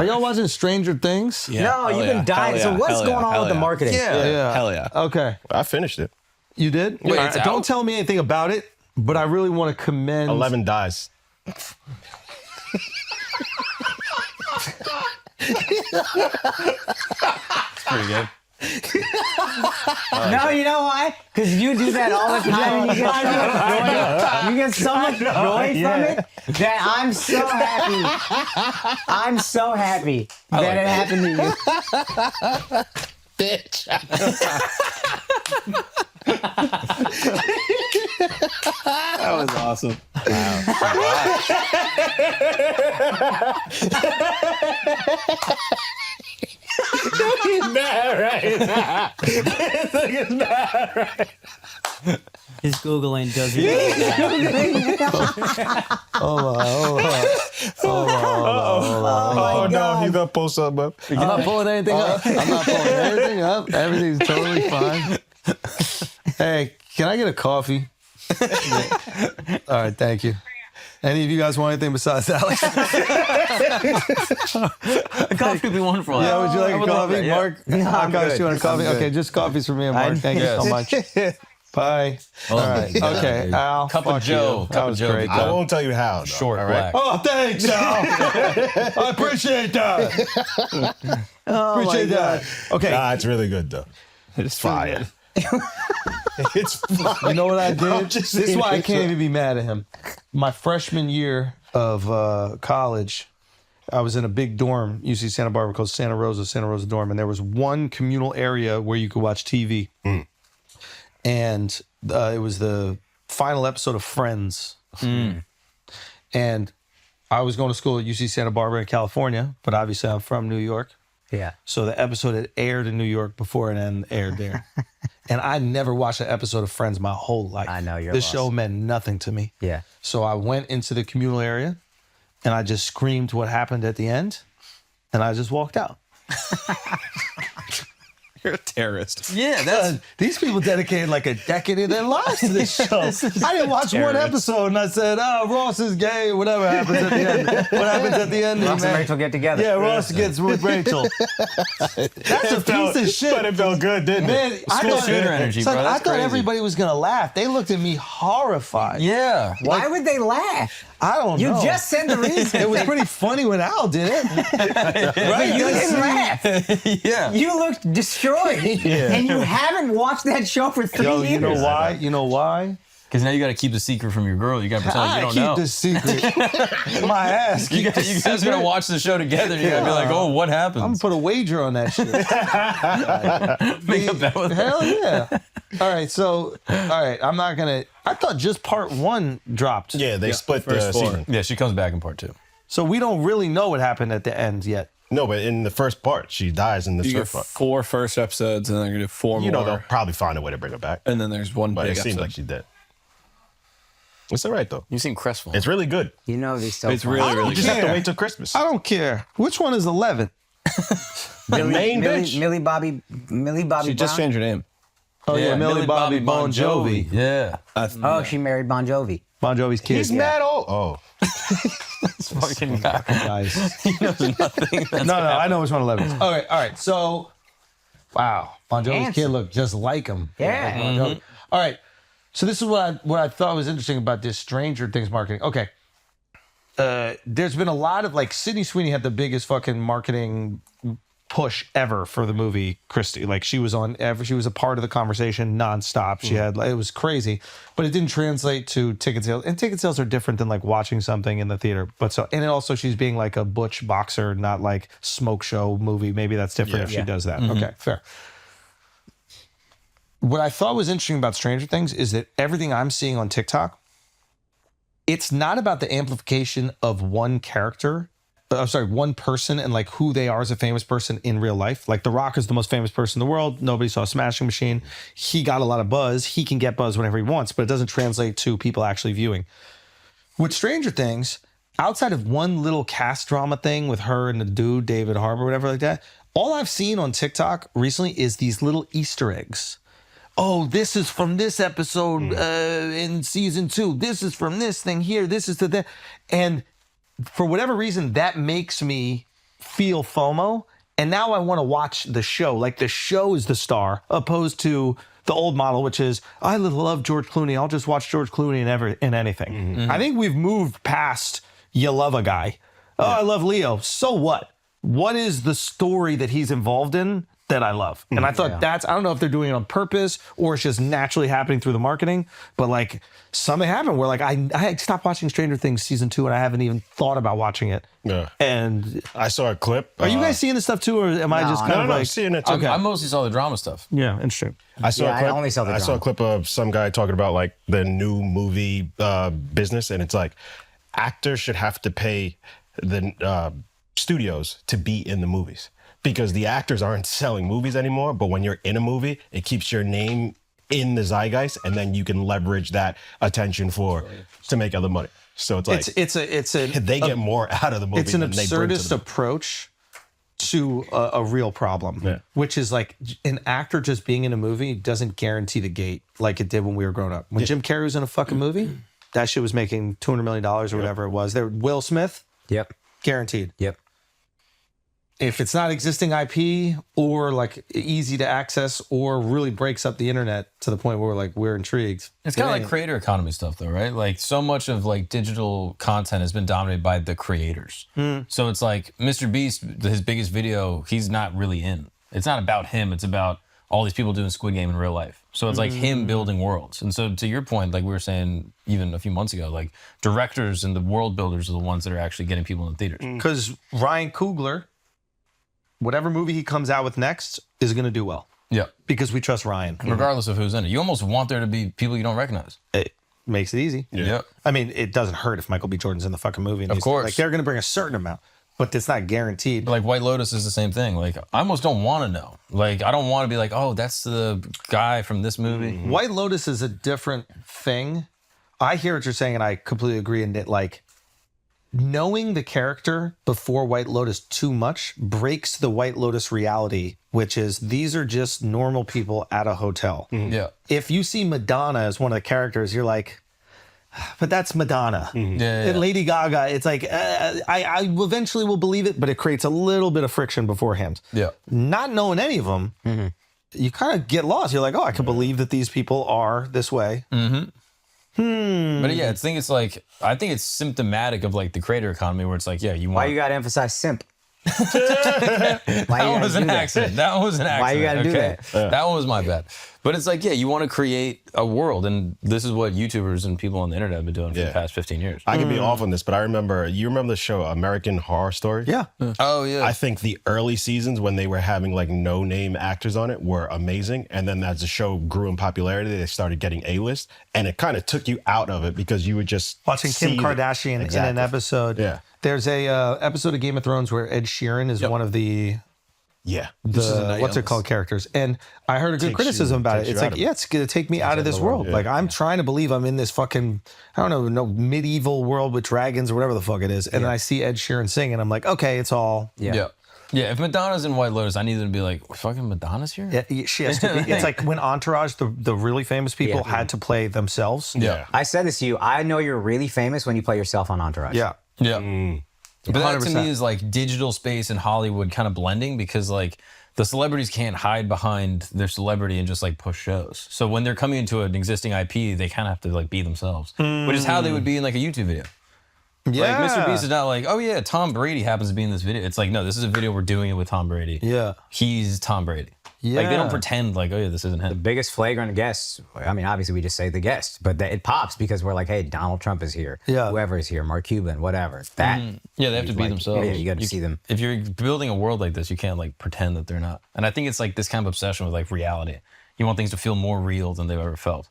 Are y'all watching Stranger Things? Yeah, No, you've been dying. So what's going on with the marketing? Yeah. Hell yeah. Okay. I finished it. You did? Wait, All it's don't out? tell me anything about it, but I really want to commend... 11 dies. It's pretty good. No, you know why? Because you do that all the time. And you get so much joy from it that I'm so happy. I'm so happy that it happened to you. Bitch. That was awesome. He's mad right now. He's mad right. He's Googling, does he? Oh no, he's gonna pull something up. I'm not pulling anything up. I'm not pulling anything up. Everything's totally fine. Hey, can I get a coffee? All right, thank you. Any of you guys want anything besides Alex? The coffee could be wonderful. Yeah, would you like a coffee, yeah. Mark? No, I'm Mark, good. you want a coffee? I'm good. Okay, just coffees for me and Mark. Thank you so much. Bye. All right. Okay, Al. Cup of fuck Joe. you. Cup That of was Joe. great. I though. won't tell you how. Though, Short, all right? black. Oh, thanks, Al. I appreciate that. Appreciate that. Okay. Nah, it's really good though. It's fire. It's fire. You know what I did? I'm just This is saying why I it's can't even be mad at him. My freshman year of college, I was in a big dorm, UC Santa Barbara, called Santa Rosa dorm, and there was one communal area where you could watch TV. And it was the final episode of Friends. And I was going to school at UC Santa Barbara in California, but obviously I'm from New York. Yeah. So the episode had aired in New York before it aired there. And I never watched an episode of Friends my whole life. I know, you're This lost. show meant nothing to me. Yeah. So I went into the communal area and I just screamed what happened at the end and I just walked out. You're a terrorist. Yeah, these people dedicated like a decade of their lives to this show. I didn't watch one episode and I said, oh, Ross is gay, whatever happens at the end. What happens at the end? Ross and man? Rachel get together. Yeah, Ross gets with Rachel. That's a piece of shit. But it felt good, didn't Man, it? I thought, shooter energy, son, bro. I That's thought crazy. everybody was going to laugh. They looked at me horrified. Yeah. Why would they laugh? I don't You know. just said the reason. It was pretty funny when Al did it. But you didn't laugh. Yeah. You looked destroyed. And you haven't watched that show for 3 Yo, years. you know why? You know why? Because now you got to keep the secret from your girl. You got to pretend like I you don't keep know. this secret. My ass. You keep guys, this you guys secret. gonna watch the show together. And you're gonna be like, oh, what happens? I'm gonna put a wager on that shit. Make a bet with her. Hell yeah. All right, I'm not gonna. I thought just part 1 dropped. Yeah, they split the First 4. season. Yeah, she comes back in part 2. So we don't really know what happened at the end yet. No, but in the first part, she dies in the You get surf part. 4 first episodes, and then they're gonna do 4 You know, they'll more, probably find a way to bring her back. and then there's one But big it seems episode. like she did. It's all right, though. You seem crestfallen. It's really good. You know these so It's funny. really, You really just good. have to wait till Christmas. I don't care. Which one is 11? The main bitch. Millie Bobby She just Brown? changed her name. Oh yeah, Millie Bobby Bon Jovi. Yeah. Oh, she married Bon Jovi. Bon Jovi's kid. He's mad old. Oh. It's fucking guy. Guys. He knows nothing. That's No, I know which one 11 is. All right. So, wow, Bon Jovi's Handsome. kid looked just like him. Yeah. Bon Jovi. All right. So this is what I thought was interesting about this Stranger Things marketing. Okay. There's been a lot of like Sydney Sweeney had the biggest fucking marketing push ever for the movie Christie. Like she was a part of the conversation nonstop. She had it was crazy, but it didn't translate to ticket sales. And ticket sales are different than like watching something in the theater. But and also she's being like a butch boxer, not like smoke show movie. Maybe that's different if she does that. Okay, fair. What I thought was interesting about Stranger Things is that everything I'm seeing on TikTok, it's not about the amplification of one character. One person and like who they are as a famous person in real life. Like The Rock is the most famous person in the world. Nobody saw Smashing Machine. He got a lot of buzz. He can get buzz whenever he wants, but it doesn't translate to people actually viewing. With Stranger Things, outside of one little cast drama thing with her and the dude, David Harbour, whatever like that, all I've seen on TikTok recently is these little Easter eggs. Oh, this is from this episode in season 2. This is from this thing here. This is to that. And for whatever reason, that makes me feel FOMO. And now I want to watch the show. Like the show is the star, opposed to the old model, which is I love George Clooney. I'll just watch George Clooney in anything. I think we've moved past you love a guy. Oh, I love Leo. So what? What is the story that he's involved in that I love? And I thought I don't know if they're doing it on purpose or it's just naturally happening through the marketing, but like something happened where like I stopped watching Stranger Things season 2 and I haven't even thought about watching it. Yeah. And I saw a clip. are you guys seeing the stuff too, or am I just kind of No, like seeing it too. Okay. I mostly saw the drama stuff. Yeah, interesting. I saw Yeah, a I clip. only saw the I saw a drama. clip of some guy talking about like the new movie business, and it's like actors should have to pay the studios to be in the movies because the actors aren't selling movies anymore. But when you're in a movie, it keeps your name in the zeitgeist, and then you can leverage that attention to make other money. So it's like It's a they get more out of the movie. it's an than they bring to absurdist the- approach to a real problem, Yeah. which is like an actor just being in a movie doesn't guarantee the gate like it did when we were growing up. When Jim Carrey was in a fucking movie, that shit was making $200 million or whatever it was. There, Will Smith, Yep. guaranteed. Yep. If it's not existing IP or like easy to access or really breaks up the internet to the point where we're intrigued. It's kind of It like creator economy stuff, though, right? Like so much of like digital content has been dominated by the creators. So it's like Mr. Beast, his biggest video, he's not really in. It's not about him. It's about all these people doing Squid Game in real life. So it's like him building worlds. And so to your point, like we were saying even a few months ago, like directors and the world builders are the ones that are actually getting people in the theaters. because Ryan Coogler, whatever movie he comes out with next, is going to do well Yeah. because we trust Ryan. Regardless of who's in it. You almost want there to be people you don't recognize. It makes it easy. Yeah. I mean, it doesn't hurt if Michael B. Jordan's in the fucking movie. And Of he's- course. like they're going to bring a certain amount, but it's not guaranteed. But like White Lotus is the same thing. Like I almost don't want to know. Like I don't want to be like, oh, that's the guy from this movie. White Lotus is a different thing. I hear what you're saying, and I completely agree in that. Like knowing the character before White Lotus too much breaks the White Lotus reality, which is these are just normal people at a hotel. Yeah. If you see Madonna as one of the characters, you're like, but that's Madonna. Yeah. And Lady Gaga, it's like, I eventually will believe it, but it creates a little bit of friction beforehand. Yeah. Not knowing any of them, you kind of get lost. You're like, oh, I can believe that these people are this way. But yeah, I think it's symptomatic of like the creator economy where it's like, yeah, you want. Why you gotta emphasize simp? That was an accident. That was an accident. Why you gotta do that? That one was my bad. But it's like, yeah, you want to create a world, and this is what YouTubers and people on the internet have been doing for the past 15 years. I can be off on this, but you remember the show American Horror Story? Yeah. Oh yeah. I think the early seasons when they were having like no name actors on it were amazing. And then as the show grew in popularity, they started getting A-list. And it kind of took you out of it because you would just Watching Kim see the- Kardashian in an Exactly. episode. Yeah. There's a episode of Game of Thrones where Ed Sheeran is one of the Yeah. what's it called characters, and I heard a good Takes criticism you- about it. takes you It's out like, of it. yeah, it's gonna take me out of this world. yeah, Like I'm trying to believe I'm in this fucking I don't know, no medieval world with dragons or whatever the fuck it is, and then I see Ed Sheeran sing, and I'm like, okay, it's all. yeah. Yeah. If Madonna's in White Lotus, I need them to be like, fucking Madonna's here. Yeah, she has to be. It's like when Entourage, the really famous people, had to play themselves. Yeah. I said this to you. I know you're really famous when you play yourself on Entourage. Yeah. Yeah. But that to 100%. me is like digital space and Hollywood kind of blending because like the celebrities can't hide behind their celebrity and just like push shows. So when they're coming into an existing IP, they kind of have to like be themselves, which is how they would be in like a YouTube video. Yeah. Like Mr. Beast is not like, oh yeah, Tom Brady happens to be in this video. It's like, no, this is a video we're doing it with Tom Brady. Yeah. He's Tom Brady. Like they don't pretend like, oh yeah, this isn't him. Biggest flagrant guest. I mean, obviously we just say the guest, but it pops because we're like, hey, Donald Trump is here. Yeah. Whoever is here, Mark Cuban, whatever. That. Yeah, they have to be like, themselves. yeah, you got to see them. If you're building a world like this, you can't like pretend that they're not. And I think it's like this kind of obsession with like reality. You want things to feel more real than they've ever felt.